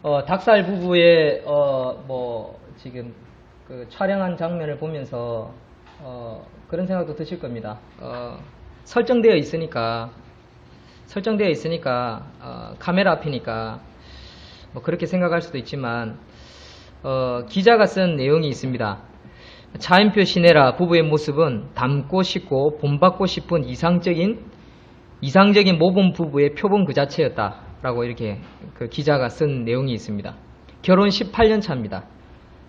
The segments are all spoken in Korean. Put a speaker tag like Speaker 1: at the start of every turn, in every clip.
Speaker 1: 닭살 부부의 지금 그 촬영한 장면을 보면서 그런 생각도 드실 겁니다. 설정되어 있으니까 카메라 앞이니까 뭐 그렇게 생각할 수도 있지만 기자가 쓴 내용이 있습니다. 차인표 시네라 부부의 모습은 닮고 싶고 본받고 싶은 이상적인 모범 부부의 표본 그 자체였다라고 이렇게 그 기자가 쓴 내용이 있습니다. 결혼 18년 차입니다.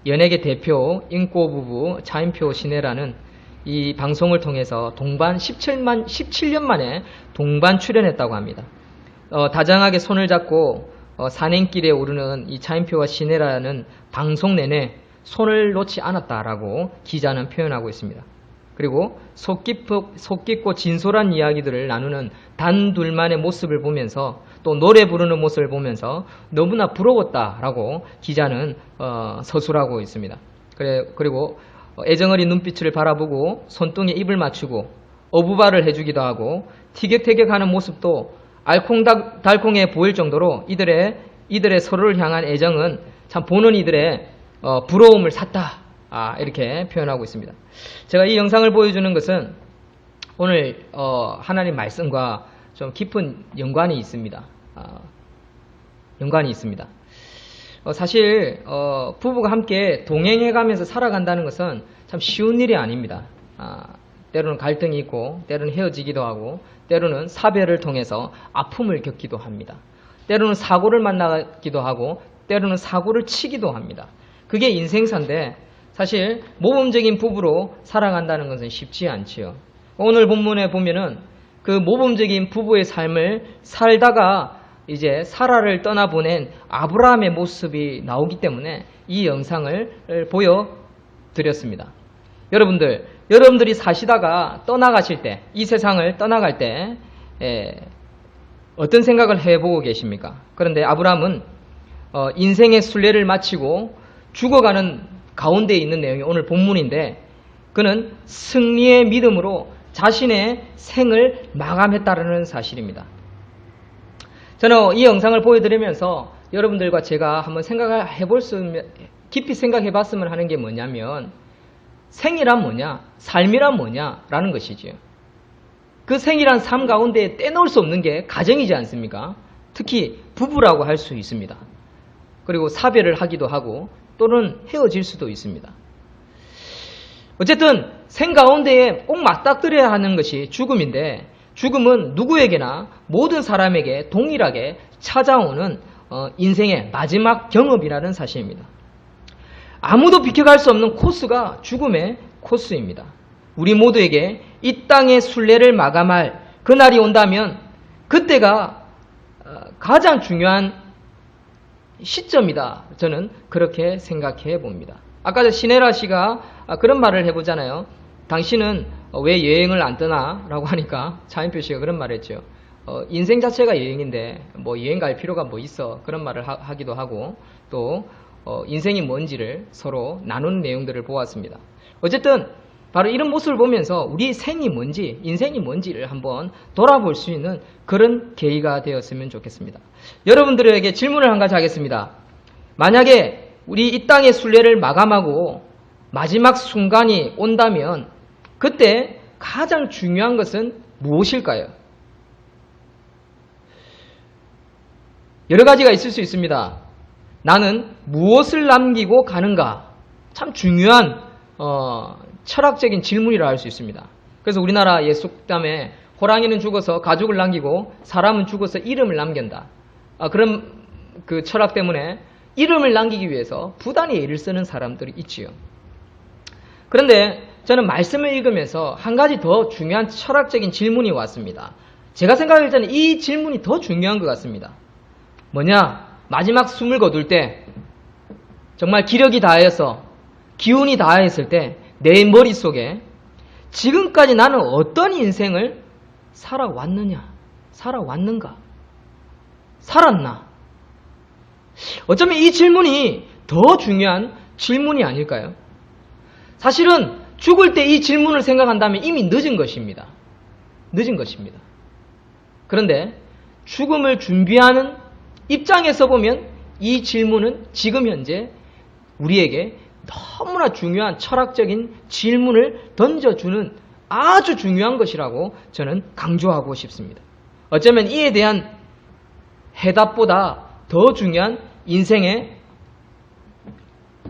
Speaker 1: 연예계 대표 인꼬 부부 차인표 시네라는 이 방송을 통해서 동반 17년 만에 동반 출연했다고 합니다. 다정하게 손을 잡고 산행길에 오르는 이 차인표와 시네라는 방송 내내 손을 놓지 않았다라고 기자는 표현하고 있습니다. 그리고 속 깊고 진솔한 이야기들을 나누는 단둘만의 모습을 보면서 또 노래 부르는 모습을 보면서 너무나 부러웠다라고 기자는 서술하고 있습니다. 그리고 애정어린 눈빛을 바라보고 손등에 입을 맞추고 어부발을 해주기도 하고 티격태격하는 모습도 알콩달콩해 보일 정도로 이들의 서로를 향한 애정은 참 보는 이들의 부러움을 샀다. 이렇게 표현하고 있습니다. 제가 이 영상을 보여주는 것은 오늘 하나님 말씀과 좀 깊은 연관이 있습니다. 사실 부부가 함께 동행해가면서 살아간다는 것은 참 쉬운 일이 아닙니다. 때로는 갈등이 있고 때로는 헤어지기도 하고 때로는 사별을 통해서 아픔을 겪기도 합니다. 때로는 사고를 만나기도 하고 때로는 사고를 치기도 합니다. 그게 인생사인데 사실 모범적인 부부로 살아간다는 것은 쉽지 않지요. 오늘 본문에 보면은 그 모범적인 부부의 삶을 살다가 이제 사라를 떠나보낸 아브라함의 모습이 나오기 때문에 이 영상을 보여드렸습니다. 여러분들이 사시다가 떠나가실 때, 이 세상을 떠나갈 때 어떤 생각을 해보고 계십니까? 그런데 아브라함은 인생의 순례를 마치고 죽어가는 가운데 있는 내용이 오늘 본문인데 그는 승리의 믿음으로 자신의 생을 마감했다는 사실입니다. 저는 이 영상을 보여드리면서 여러분들과 제가 한번 깊이 생각해 봤으면 하는 게 뭐냐면 생이란 뭐냐, 삶이란 뭐냐라는 것이지요. 그 생이란 삶 가운데 떼놓을 수 없는 게 가정이지 않습니까? 특히 부부라고 할 수 있습니다. 그리고 사별을 하기도 하고 또는 헤어질 수도 있습니다. 어쨌든 생 가운데에 꼭 맞닥뜨려야 하는 것이 죽음인데 죽음은 누구에게나 모든 사람에게 동일하게 찾아오는 인생의 마지막 경험이라는 사실입니다. 아무도 비켜갈 수 없는 코스가 죽음의 코스입니다. 우리 모두에게 이 땅의 순례를 마감할 그날이 온다면 그때가 가장 중요한 시점이다. 저는 그렇게 생각해 봅니다. 아까 시네라 씨가 그런 말을 해보잖아요. 당신은 왜 여행을 안 떠나? 라고 하니까 차인표 씨가 그런 말을 했죠. 인생 자체가 여행인데 뭐 여행 갈 필요가 뭐 있어? 그런 말을 하기도 하고 또 인생이 뭔지를 서로 나누는 내용들을 보았습니다. 어쨌든 바로 이런 모습을 보면서 우리 생이 뭔지 인생이 뭔지를 한번 돌아볼 수 있는 그런 계기가 되었으면 좋겠습니다. 여러분들에게 질문을 한 가지 하겠습니다. 만약에 우리 이 땅의 순례를 마감하고 마지막 순간이 온다면 그때 가장 중요한 것은 무엇일까요? 여러 가지가 있을 수 있습니다. 나는 무엇을 남기고 가는가? 참 중요한 철학적인 질문이라 할 수 있습니다. 그래서 우리나라 예속담에 호랑이는 죽어서 가죽을 남기고 사람은 죽어서 이름을 남긴다. 그런 그 철학 때문에 이름을 남기기 위해서 부단히 애를 쓰는 사람들이 있지요. 그런데 저는 말씀을 읽으면서 한 가지 더 중요한 철학적인 질문이 왔습니다. 제가 생각할 때는 이 질문이 더 중요한 것 같습니다. 뭐냐? 마지막 숨을 거둘 때 정말 기력이 다하여서 기운이 다하였을 때 내 머릿속에 지금까지 나는 어떤 인생을 살아왔느냐? 살아왔는가? 살았나? 어쩌면 이 질문이 더 중요한 질문이 아닐까요? 사실은 죽을 때 이 질문을 생각한다면 이미 늦은 것입니다. 늦은 것입니다. 그런데 죽음을 준비하는 입장에서 보면 이 질문은 지금 현재 우리에게 너무나 중요한 철학적인 질문을 던져주는 아주 중요한 것이라고 저는 강조하고 싶습니다. 어쩌면 이에 대한 해답보다 더 중요한 인생의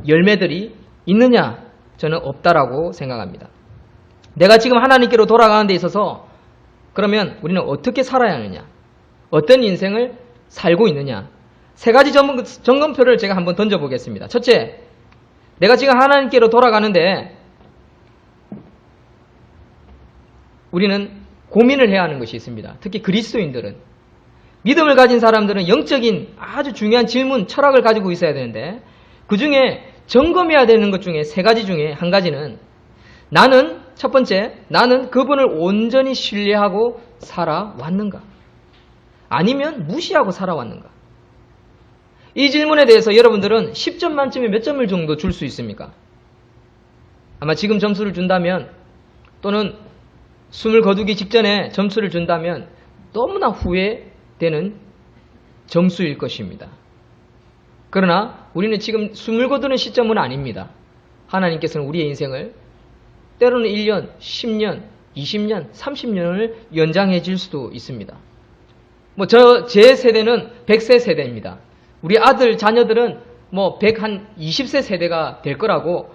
Speaker 1: 열매들이 있느냐? 저는 없다라고 생각합니다. 내가 지금 하나님께로 돌아가는 데 있어서 그러면 우리는 어떻게 살아야 하느냐? 어떤 인생을 살고 있느냐? 세 가지 점검표를 제가 한번 던져보겠습니다. 첫째, 내가 지금 하나님께로 돌아가는데 우리는 고민을 해야 하는 것이 있습니다. 특히 그리스도인들은. 믿음을 가진 사람들은 영적인 아주 중요한 질문, 철학을 가지고 있어야 되는데 그 중에 점검해야 되는 것 중에 세 가지 중에 한 가지는 첫 번째, 나는 그분을 온전히 신뢰하고 살아왔는가? 아니면 무시하고 살아왔는가? 이 질문에 대해서 여러분들은 10점 만점에 몇 점을 정도 줄 수 있습니까? 아마 지금 점수를 준다면 또는 숨을 거두기 직전에 점수를 준다면 너무나 후회되는 점수일 것입니다. 그러나 우리는 지금 숨을 거두는 시점은 아닙니다. 하나님께서는 우리의 인생을 때로는 1년, 10년, 20년, 30년을 연장해 줄 수도 있습니다. 제 세대는 100세 세대입니다. 우리 아들, 자녀들은 120세 세대가 될 거라고,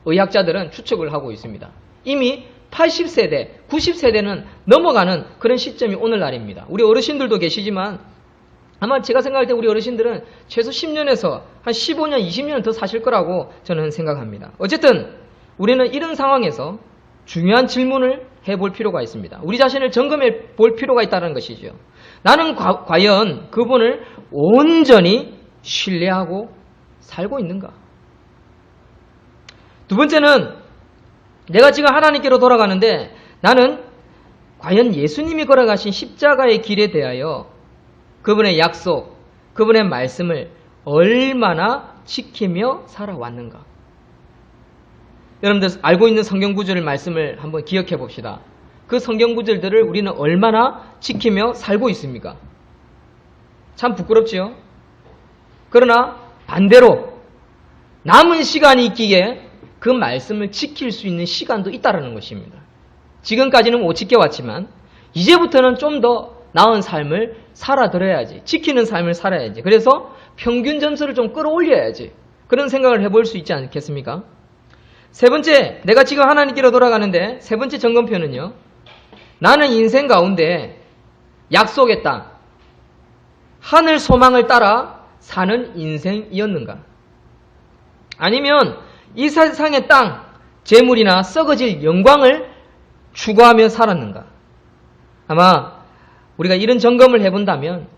Speaker 1: 의학자들은 추측을 하고 있습니다. 이미 80세대, 90세대는 넘어가는 그런 시점이 오늘날입니다. 우리 어르신들도 계시지만 아마 제가 생각할 때 우리 어르신들은 최소 10년에서 한 15년, 20년 더 사실 거라고 저는 생각합니다. 어쨌든 우리는 이런 상황에서 중요한 질문을 해볼 필요가 있습니다. 우리 자신을 점검해 볼 필요가 있다는 것이죠. 나는 과연 그분을 온전히 신뢰하고 살고 있는가? 두 번째는 내가 지금 하나님께로 돌아가는데 나는 과연 예수님이 걸어가신 십자가의 길에 대하여 그분의 약속, 그분의 말씀을 얼마나 지키며 살아왔는가? 여러분들 알고 있는 성경 구절의 말씀을 한번 기억해 봅시다. 그 성경 구절들을 우리는 얼마나 지키며 살고 있습니까? 참 부끄럽지요? 그러나 반대로 남은 시간이 있기에 그 말씀을 지킬 수 있는 시간도 있다는 것입니다. 지금까지는 못 지켜왔지만 이제부터는 좀 더 나은 삶을 살아들어야지. 지키는 삶을 살아야지. 그래서 평균 점수를 좀 끌어올려야지. 그런 생각을 해볼 수 있지 않겠습니까? 세 번째, 내가 지금 하나님께로 돌아가는데 세 번째 점검표는요. 나는 인생 가운데 약속의 땅, 하늘 소망을 따라 사는 인생이었는가? 아니면 이 세상의 땅, 재물이나 썩어질 영광을 추구하며 살았는가? 아마 우리가 이런 점검을 해본다면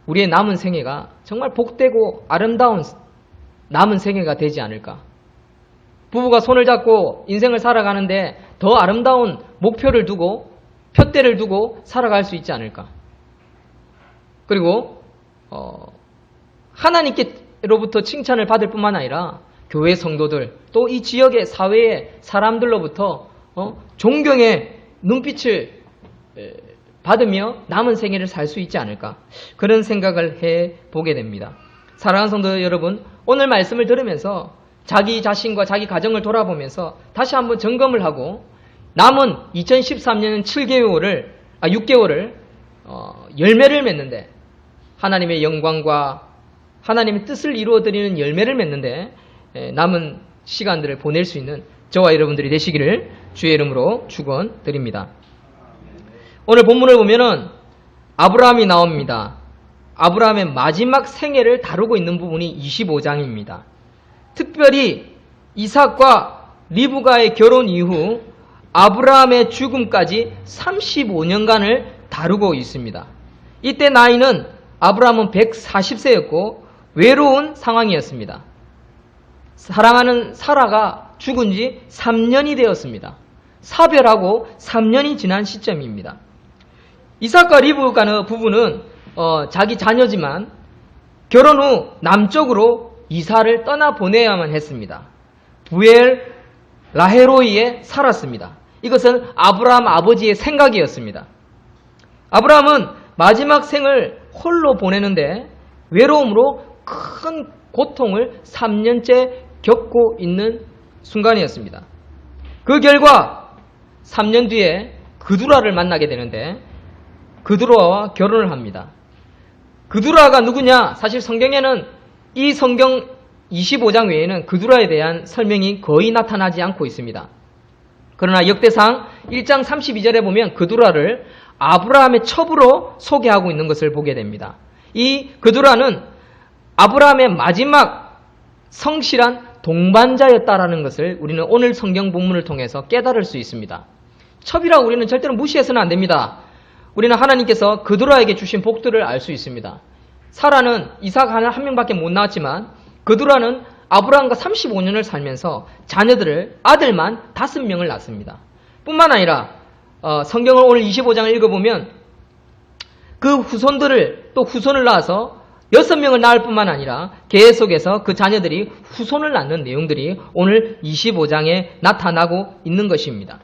Speaker 1: 우리의 남은 생애가 정말 복되고 아름다운 남은 생애가 되지 않을까? 부부가 손을 잡고 인생을 살아가는데 더 아름다운 목표를 두고 푯대를 두고 살아갈 수 있지 않을까? 그리고 하나님께로부터 칭찬을 받을 뿐만 아니라 교회 성도들 또 이 지역의 사회의 사람들로부터 존경의 눈빛을 받으며 남은 생애를 살 수 있지 않을까? 그런 생각을 해보게 됩니다. 사랑하는 성도 여러분, 오늘 말씀을 들으면서 자기 자신과 자기 가정을 돌아보면서 다시 한번 점검을 하고 남은 2013년 6개월을 열매를 맺는데 하나님의 영광과 하나님의 뜻을 이루어드리는 열매를 맺는데 남은 시간들을 보낼 수 있는 저와 여러분들이 되시기를 주의 이름으로 축원드립니다. 오늘 본문을 보면은 아브라함이 나옵니다. 아브라함의 마지막 생애를 다루고 있는 부분이 25장입니다. 특별히 이삭과 리브가의 결혼 이후 아브라함의 죽음까지 35년간을 다루고 있습니다. 이때 나이는 아브라함은 140세였고 외로운 상황이었습니다. 사랑하는 사라가 죽은 지 3년이 되었습니다. 사별하고 3년이 지난 시점입니다. 이삭과 리브가 부부는 자기 자녀지만 결혼 후 남쪽으로 이사를 떠나보내야만 했습니다. 부엘 라헤로이에 살았습니다. 이것은 아브라함 아버지의 생각이었습니다. 아브라함은 마지막 생을 홀로 보내는데 외로움으로 큰 고통을 3년째 겪고 있는 순간이었습니다. 그 결과 3년 뒤에 그두라를 만나게 되는데 그두라와 결혼을 합니다. 그두라가 누구냐? 사실 성경에는 이 성경 25장 외에는 그두라에 대한 설명이 거의 나타나지 않고 있습니다. 그러나 역대상 1장 32절에 보면 그두라를 아브라함의 첩으로 소개하고 있는 것을 보게 됩니다. 이 그두라는 아브라함의 마지막 성실한 동반자였다라는 것을 우리는 오늘 성경 본문을 통해서 깨달을 수 있습니다. 첩이라고 우리는 절대로 무시해서는 안 됩니다. 우리는 하나님께서 그두라에게 주신 복들을 알 수 있습니다. 사라는 이삭 한 명밖에 못 낳았지만 그두라는 아브라함과 35년을 살면서 자녀들을 아들만 5명을 낳습니다. 뿐만 아니라 성경을 오늘 25장을 읽어보면 그 후손들을 또 후손을 낳아서 6명을 낳을 뿐만 아니라 계속해서 그 자녀들이 후손을 낳는 내용들이 오늘 25장에 나타나고 있는 것입니다.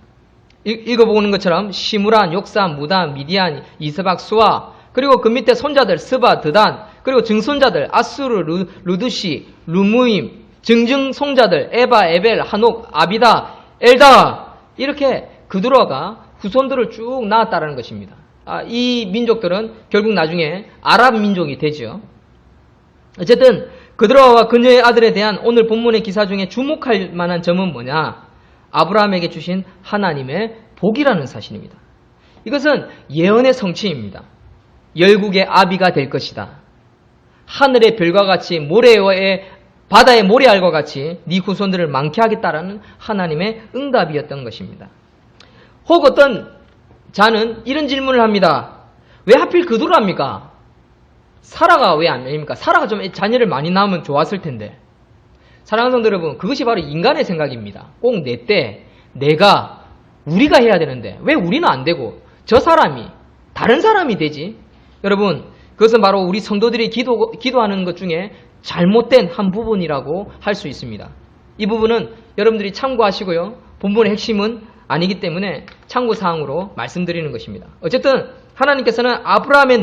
Speaker 1: 읽어보는 것처럼 시므란, 욕산, 무단, 미디안, 이스박, 수아, 그리고 그 밑에 손자들 스바, 드단, 그리고 증손자들 아수르, 루드시, 루무임, 증증손자들 에바, 에벨, 한옥, 아비다, 엘다, 이렇게 그두라가 후손들을 쭉 낳았다는 것입니다. 이 민족들은 결국 나중에 아랍 민족이 되죠. 어쨌든 그두라와 그녀의 아들에 대한 오늘 본문의 기사 중에 주목할 만한 점은 뭐냐? 아브라함에게 주신 하나님의 복이라는 사실입니다. 이것은 예언의 성취입니다. 열국의 아비가 될 것이다. 하늘의 별과 같이 바다의 모래알과 같이 네 후손들을 많게 하겠다라는 하나님의 응답이었던 것입니다. 혹 어떤 자는 이런 질문을 합니다. 왜 하필 그두라입니까? 사라가 왜 아닙니까? 사라가 좀 자녀를 많이 낳으면 좋았을 텐데. 사랑하는 성도 여러분, 그것이 바로 인간의 생각입니다. 꼭 내 때, 내가, 우리가 해야 되는데 왜 우리는 안 되고 저 사람이, 다른 사람이 되지? 여러분, 그것은 바로 우리 성도들이 기도하는 것 중에 잘못된 한 부분이라고 할 수 있습니다. 이 부분은 여러분들이 참고하시고요. 본문의 핵심은 아니기 때문에 참고사항으로 말씀드리는 것입니다. 어쨌든 하나님께서는 아브라함의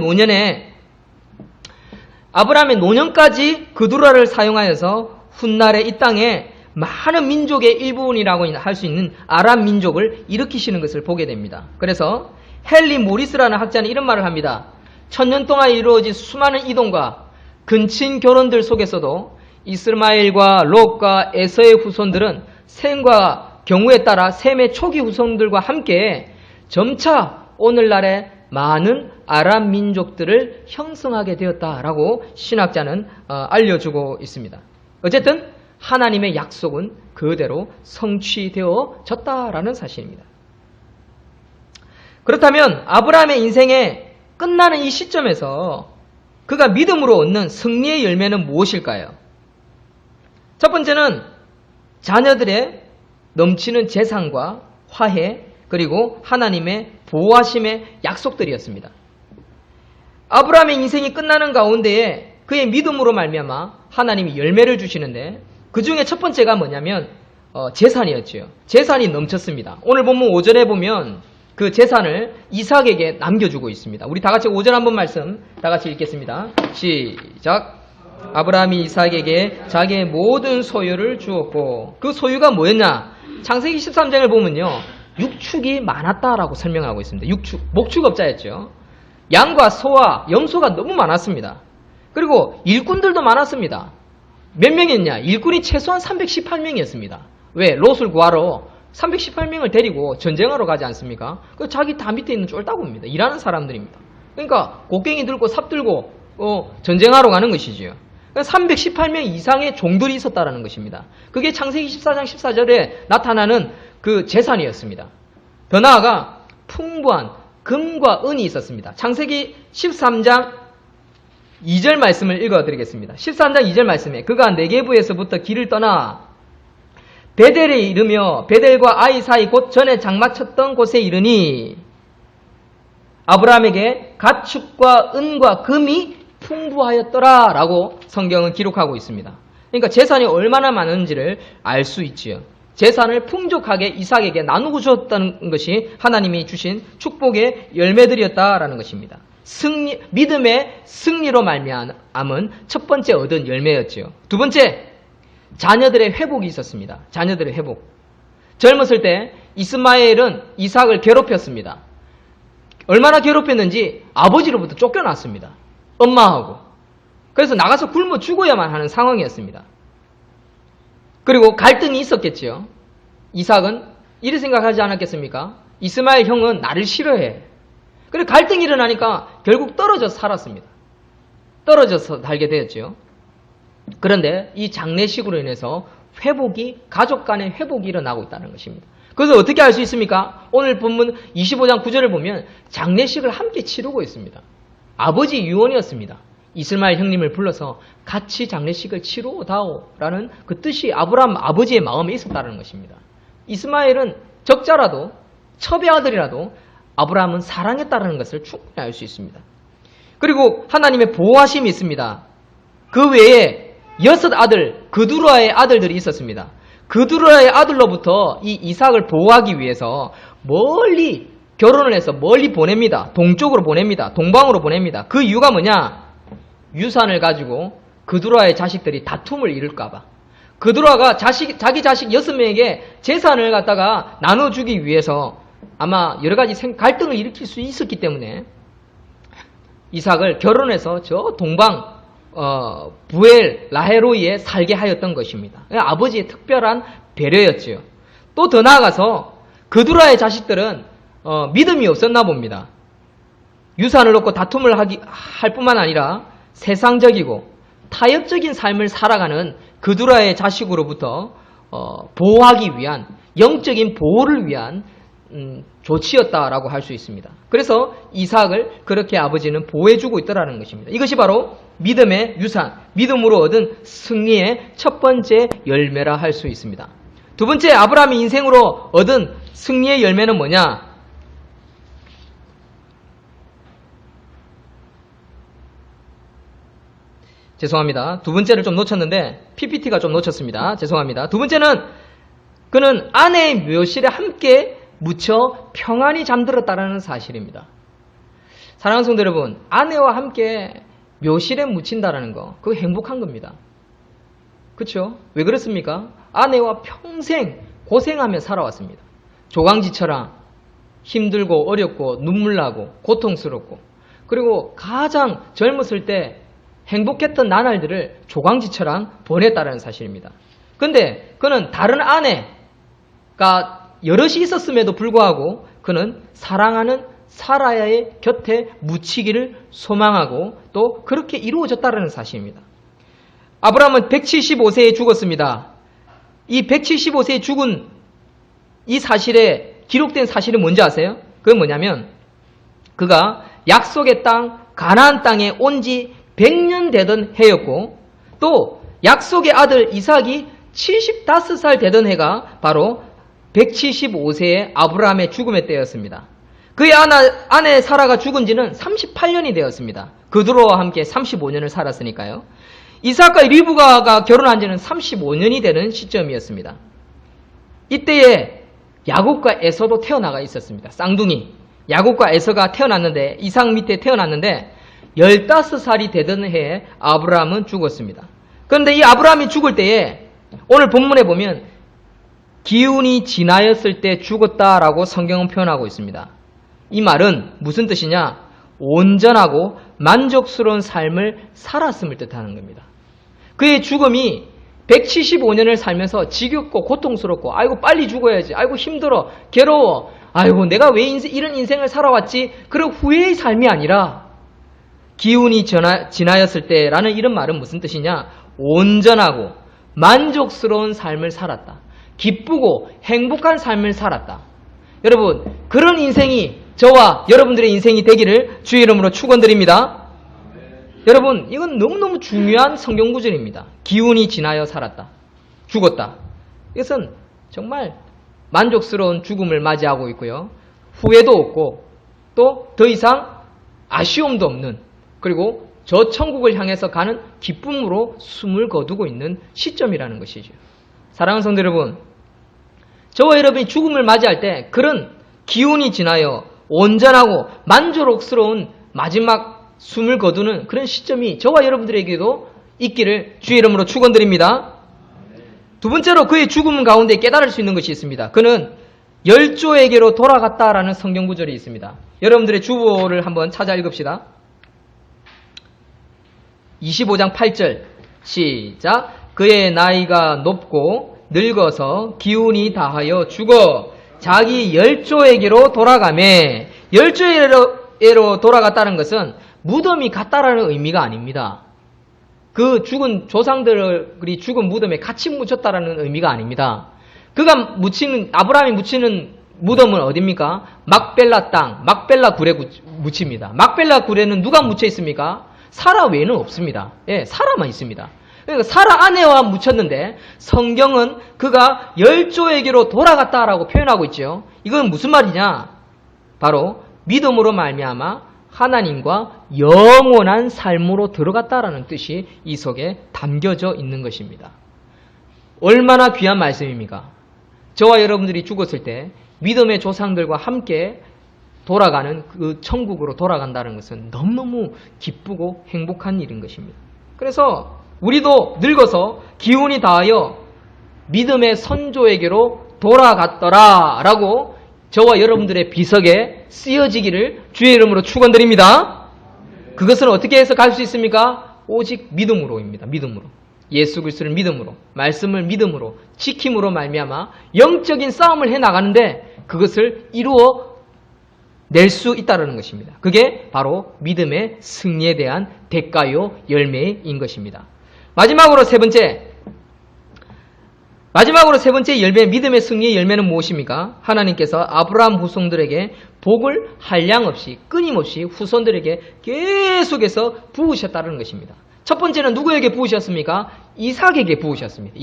Speaker 1: 노년까지 그두라를 사용하여서 훗날에 이 땅에 많은 민족의 일부분이라고 할 수 있는 아랍 민족을 일으키시는 것을 보게 됩니다. 그래서 헨리 모리스라는 학자는 이런 말을 합니다. 1000년 동안 이루어진 수많은 이동과 근친 결혼들 속에서도 이스마엘과 롯과 에서의 후손들은 셈과 경우에 따라 셈의 초기 후손들과 함께 점차 오늘날의 많은 아랍 민족들을 형성하게 되었다라고 신학자는 알려주고 있습니다. 어쨌든 하나님의 약속은 그대로 성취되어졌다라는 사실입니다. 그렇다면 아브라함의 인생에 끝나는 이 시점에서 그가 믿음으로 얻는 승리의 열매는 무엇일까요? 첫 번째는 자녀들의 넘치는 재산과 화해, 그리고 하나님의 보호하심의 약속들이었습니다. 아브라함의 인생이 끝나는 가운데에 그의 믿음으로 말미암아 하나님이 열매를 주시는데 그 중에 첫 번째가 뭐냐면 재산이었지요. 재산이 넘쳤습니다. 오늘 본문 5절에 보면 그 재산을 이삭에게 남겨주고 있습니다. 우리 다 같이 5절 한번 말씀 다 같이 읽겠습니다. 시작. 아브라함이 이삭에게 자기의 모든 소유를 주었고 그 소유가 뭐였냐? 창세기 13장을 보면요. 육축이 많았다라고 설명하고 있습니다. 육축, 목축업자였죠. 양과 소와 염소가 너무 많았습니다. 그리고 일꾼들도 많았습니다. 몇 명이었냐? 일꾼이 최소한 318명이었습니다. 왜? 롯을 구하러 318명을 데리고 전쟁하러 가지 않습니까? 그 자기 다 밑에 있는 쫄따구입니다. 일하는 사람들입니다. 그러니까 곡괭이 들고 삽 들고 전쟁하러 가는 것이지요. 318명 이상의 종들이 있었다라는 것입니다. 그게 창세기 14장 14절에 나타나는 그 재산이었습니다. 더 나아가 풍부한 금과 은이 있었습니다. 창세기 13장 2절 말씀을 읽어드리겠습니다. 13장 2절 말씀에 그가 네게부에서부터 길을 떠나 베델에 이르며 베델과 아이 사이 곧 전에 장막쳤던 곳에 이르니 아브라함에게 가축과 은과 금이 풍부하였더라 라고 성경은 기록하고 있습니다. 그러니까 재산이 얼마나 많은지를 알 수 있지요. 재산을 풍족하게 이삭에게 나누고 주었다는 것이 하나님이 주신 축복의 열매들이었다라는 것입니다. 믿음의 승리로 말미암은 첫 번째 얻은 열매였지요. 두 번째, 자녀들의 회복이 있었습니다. 자녀들의 회복. 젊었을 때 이스마엘은 이삭을 괴롭혔습니다. 얼마나 괴롭혔는지 아버지로부터 쫓겨났습니다. 엄마하고. 그래서 나가서 굶어 죽어야만 하는 상황이었습니다. 그리고 갈등이 있었겠지요. 이삭은 이렇게 생각하지 않았겠습니까? 이스마엘 형은 나를 싫어해. 그리고 갈등이 일어나니까 결국 떨어져서 살았습니다. 떨어져서 살게 되었지요. 그런데 이 장례식으로 인해서 가족 간의 회복이 일어나고 있다는 것입니다. 그래서 어떻게 알 수 있습니까? 오늘 본문 25장 9절을 보면 장례식을 함께 치르고 있습니다. 아버지 유언이었습니다. 이스마엘 형님을 불러서 같이 장례식을 치루다오라는 그 뜻이 아브라함 아버지의 마음에 있었다는 것입니다. 이스마엘은 적자라도 첩의 아들이라도 아브라함은 사랑했다는 것을 충분히 알 수 있습니다. 그리고 하나님의 보호하심이 있습니다. 그 외에 6 아들, 그두라의 아들들이 있었습니다. 그두라의 아들로부터 이 이삭을 보호하기 위해서 멀리 결혼을 해서 멀리 보냅니다. 동쪽으로 보냅니다. 동방으로 보냅니다. 그 이유가 뭐냐? 유산을 가지고 그두라의 자식들이 다툼을 이룰까봐. 그두라가 자기 자식 6명에게 재산을 갖다가 나눠주기 위해서 아마 여러 가지 갈등을 일으킬 수 있었기 때문에 이삭을 결혼해서 저 동방 부엘 라헤로이에 살게 하였던 것입니다. 아버지의 특별한 배려였지요. 또 더 나아가서 그두라의 자식들은 믿음이 없었나 봅니다. 유산을 놓고 다툼을 할 뿐만 아니라 세상적이고 타협적인 삶을 살아가는 그두라의 자식으로부터 보호하기 위한 영적인 보호를 위한 조치였다라고 할 수 있습니다. 그래서 이삭을 그렇게 아버지는 보호해주고 있더라는 것입니다. 이것이 바로 믿음의 유산, 믿음으로 얻은 승리의 첫 번째 열매라 할 수 있습니다. 두 번째, 아브라함의 인생으로 얻은 승리의 열매는 뭐냐? 죄송합니다. 두 번째를 좀 놓쳤는데 PPT가 좀 놓쳤습니다. 죄송합니다. 두 번째는 그는 아내의 묘실에 함께 묻혀 평안히 잠들었다는 사실입니다. 사랑하는 성도 여러분, 아내와 함께 묘실에 묻힌다라는 거, 그거 행복한 겁니다. 그렇죠? 왜 그렇습니까? 아내와 평생 고생하며 살아왔습니다. 조강지처럼 힘들고 어렵고 눈물나고 고통스럽고, 그리고 가장 젊었을 때 행복했던 나날들을 조강지처럼 보냈다는 사실입니다. 근데 그는 다른 아내가 여럿이 있었음에도 불구하고 그는 사랑하는 사라야의 곁에 묻히기를 소망하고 또 그렇게 이루어졌다는 사실입니다. 아브라함은 175세에 죽었습니다. 이 175세에 죽은 이 사실에 기록된 사실은 뭔지 아세요? 그건 뭐냐면 그가 약속의 땅 가나안 땅에 온 지 100년 되던 해였고 또 약속의 아들 이삭이 75살 되던 해가 바로 175세의 아브라함의 죽음의 때였습니다. 그의 아내 사라가 죽은 지는 38년이 되었습니다. 그두로와 함께 35년을 살았으니까요. 이삭과 리브가가 결혼한 지는 35년이 되는 시점이었습니다. 이때에 야곱과 에서도 태어나가 있었습니다. 쌍둥이. 야곱과 에서가 태어났는데 이삭 밑에 태어났는데 15살이 되던 해에 아브라함은 죽었습니다. 그런데 이 아브라함이 죽을 때에 오늘 본문에 보면 기운이 지나였을 때 죽었다라고 성경은 표현하고 있습니다. 이 말은 무슨 뜻이냐? 온전하고 만족스러운 삶을 살았음을 뜻하는 겁니다. 그의 죽음이 175년을 살면서 지겹고 고통스럽고 아이고 빨리 죽어야지, 아이고 힘들어, 괴로워, 아이고 내가 왜 이런 인생을 살아왔지, 그런 후회의 삶이 아니라 기운이 지나였을 때라는 이런 말은 무슨 뜻이냐? 온전하고 만족스러운 삶을 살았다. 기쁘고 행복한 삶을 살았다. 여러분, 그런 인생이 저와 여러분들의 인생이 되기를 주의 이름으로 축원드립니다. 여러분, 이건 너무너무 중요한 성경 구절입니다. 기운이 지나여 살았다. 죽었다. 이것은 정말 만족스러운 죽음을 맞이하고 있고요. 후회도 없고 또 더 이상 아쉬움도 없는, 그리고 저 천국을 향해서 가는 기쁨으로 숨을 거두고 있는 시점이라는 것이죠. 사랑하는 성도 여러분, 저와 여러분이 죽음을 맞이할 때 그런 기운이 지나여 온전하고 만족스러운 마지막 숨을 거두는 그런 시점이 저와 여러분들에게도 있기를 주의 이름으로 축원드립니다. 두 번째로 그의 죽음 가운데 깨달을 수 있는 것이 있습니다. 그는 열조에게로 돌아갔다라는 성경 구절이 있습니다. 여러분들의 주보를 한번 찾아 읽읍시다. 25장 8절 시작. 그의 나이가 높고 늙어서 기운이 다하여 죽어 자기 열조에게로 돌아가매. 열조에게로 돌아갔다는 것은 무덤이 같다라는 의미가 아닙니다. 그 죽은 조상들이 죽은 무덤에 같이 묻혔다라는 의미가 아닙니다. 그가 아브라함이 묻히는 무덤은 어디입니까? 막벨라 땅, 막벨라 굴에 묻힙니다. 막벨라 굴에는 누가 묻혀 있습니까? 사라 외에는 없습니다. 예, 사라만 있습니다. 그러니까 사라 아내와 묻혔는데 성경은 그가 열조에게로 돌아갔다라고 표현하고 있죠. 이건 무슨 말이냐? 바로 믿음으로 말미암아 하나님과 영원한 삶으로 들어갔다라는 뜻이 이 속에 담겨져 있는 것입니다. 얼마나 귀한 말씀입니까? 저와 여러분들이 죽었을 때 믿음의 조상들과 함께 돌아가는 그 천국으로 돌아간다는 것은 너무너무 기쁘고 행복한 일인 것입니다. 그래서 우리도 늙어서 기운이 다하여 믿음의 선조에게로 돌아갔더라 라고 저와 여러분들의 비석에 쓰여지기를 주의 이름으로 축원드립니다. 그것은 어떻게 해서 갈 수 있습니까? 오직 믿음으로입니다. 믿음으로. 예수 그리스도를 믿음으로, 말씀을 믿음으로, 지킴으로 말미암아 영적인 싸움을 해나가는데 그것을 이루어 낼 수 있다는 것입니다. 그게 바로 믿음의 승리에 대한 대가요 열매인 것입니다. 마지막으로 세 번째 열매, 믿음의 승리의 열매는 무엇입니까? 하나님께서 아브라함 후손들에게 복을 한량없이 끊임없이 후손들에게 계속해서 부으셨다는 것입니다. 첫 번째는 누구에게 부으셨습니까? 이삭에게 부으셨습니다.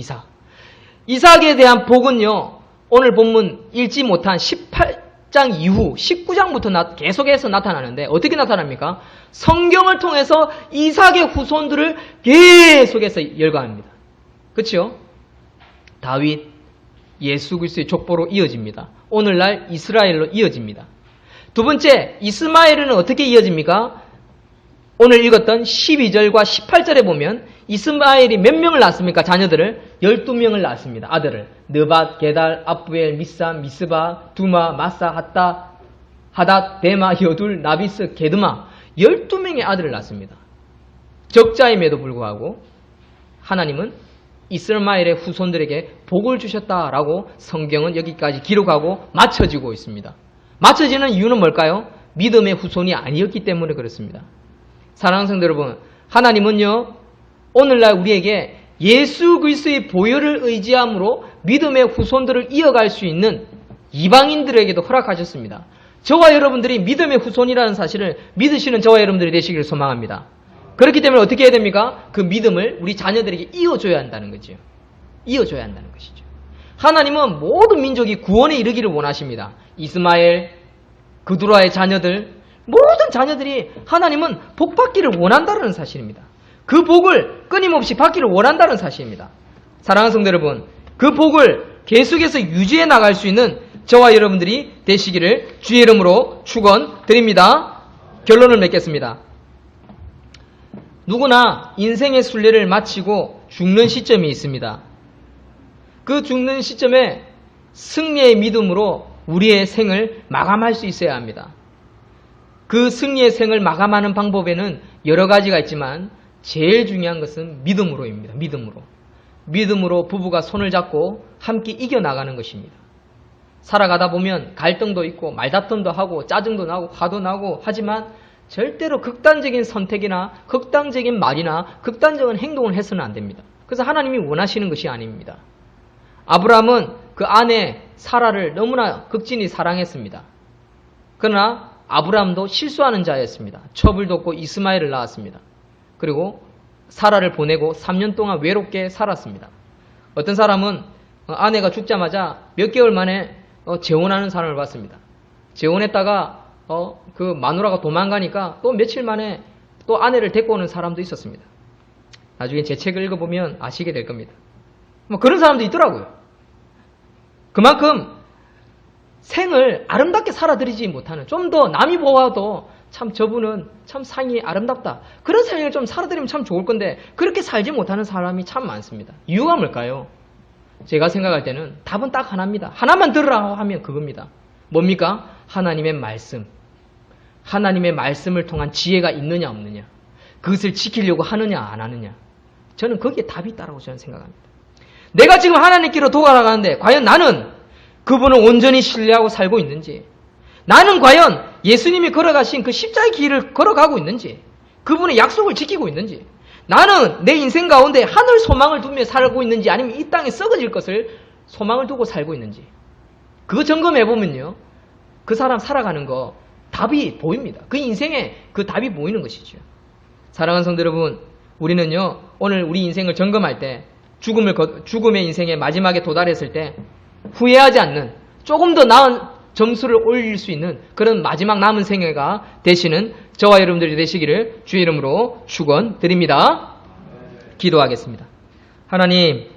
Speaker 1: 이삭에 대한 복은요, 오늘 본문 읽지 못한 18장 이후 19장부터 계속해서 나타나는데 어떻게 나타납니까? 성경을 통해서 이삭의 후손들을 계속해서 열거합니다. 그렇죠? 다윗, 예수 그리스도의 족보로 이어집니다. 오늘날 이스라엘로 이어집니다. 두 번째, 이스마엘은 어떻게 이어집니까? 오늘 읽었던 12절과 18절에 보면 이스마엘이 몇 명을 낳았습니까? 자녀들을 12명을 낳았습니다. 아들을. 느밧, 게달, 아부엘, 미삼, 미스바, 두마, 마사, 하닷, 데마, 여둘, 나비스, 게드마 12명의 아들을 낳았습니다. 적자임에도 불구하고 하나님은 이스마엘의 후손들에게 복을 주셨다라고 성경은 여기까지 기록하고 맞춰지고 있습니다. 맞춰지는 이유는 뭘까요? 믿음의 후손이 아니었기 때문에 그렇습니다. 사랑하는 성도 여러분, 하나님은요, 오늘날 우리에게 예수 그리스도의 보혈을 의지함으로 믿음의 후손들을 이어갈 수 있는 이방인들에게도 허락하셨습니다. 저와 여러분들이 믿음의 후손이라는 사실을 믿으시는 저와 여러분들이 되시기를 소망합니다. 그렇기 때문에 어떻게 해야 됩니까? 그 믿음을 우리 자녀들에게 이어줘야 한다는 거죠. 이어줘야 한다는 것이죠. 하나님은 모든 민족이 구원에 이르기를 원하십니다. 이스마엘, 그두라의 자녀들, 모든 자녀들이 하나님은 복 받기를 원한다는 사실입니다. 그 복을 끊임없이 받기를 원한다는 사실입니다. 사랑하는 성도 여러분, 그 복을 계속해서 유지해 나갈 수 있는 저와 여러분들이 되시기를 주의 이름으로 축원드립니다. 결론을 맺겠습니다. 누구나 인생의 순례를 마치고 죽는 시점이 있습니다. 그 죽는 시점에 승리의 믿음으로 우리의 생을 마감할 수 있어야 합니다. 그 승리의 생을 마감하는 방법에는 여러 가지가 있지만 제일 중요한 것은 믿음으로입니다. 믿음으로 부부가 손을 잡고 함께 이겨나가는 것입니다. 살아가다 보면 갈등도 있고 말다툼도 하고 짜증도 나고 화도 나고 하지만 절대로 극단적인 선택이나 극단적인 말이나 극단적인 행동을 해서는 안 됩니다. 그래서 하나님이 원하시는 것이 아닙니다. 아브라함은 그 아내 사라를 너무나 극진히 사랑했습니다. 그러나 아브라함도 실수하는 자였습니다. 첩을 돕고 이스마엘을 낳았습니다. 그리고 사라를 보내고 3년 동안 외롭게 살았습니다. 어떤 사람은 아내가 죽자마자 몇 개월 만에 재혼하는 사람을 봤습니다. 재혼했다가 그 마누라가 도망가니까 또 며칠 만에 또 아내를 데리고 오는 사람도 있었습니다. 나중에 제 책을 읽어보면 아시게 될 겁니다. 뭐 그런 사람도 있더라고요. 그만큼 생을 아름답게 살아들이지 못하는, 좀 더 남이 보아도 참 저분은 참 삶이 아름답다. 그런 삶을 좀 살아드리면 참 좋을 건데 그렇게 살지 못하는 사람이 참 많습니다. 이유가 뭘까요? 제가 생각할 때는 답은 딱 하나입니다. 하나만 들으라고 하면 그겁니다. 뭡니까? 하나님의 말씀. 하나님의 말씀을 통한 지혜가 있느냐 없느냐. 그것을 지키려고 하느냐 안 하느냐. 저는 거기에 답이 있다고 저는 생각합니다. 내가 지금 하나님께로 도달아가는데 과연 나는 그분을 온전히 신뢰하고 살고 있는지, 나는 과연 예수님이 걸어가신 그 십자가의 길을 걸어가고 있는지, 그분의 약속을 지키고 있는지, 나는 내 인생 가운데 하늘 소망을 두며 살고 있는지 아니면 이 땅에 썩어질 것을 소망을 두고 살고 있는지, 그거 점검해보면요, 그 사람 살아가는 거 답이 보입니다. 그 인생에 그 답이 보이는 것이죠. 사랑하는 성도 여러분, 우리는요 오늘 우리 인생을 점검할 때 죽음의 인생의 마지막에 도달했을 때 후회하지 않는, 조금 더 나은 점수를 올릴 수 있는 그런 마지막 남은 생애가 되시는 저와 여러분들이 되시기를 주의 이름으로 축원드립니다. 기도하겠습니다. 하나님,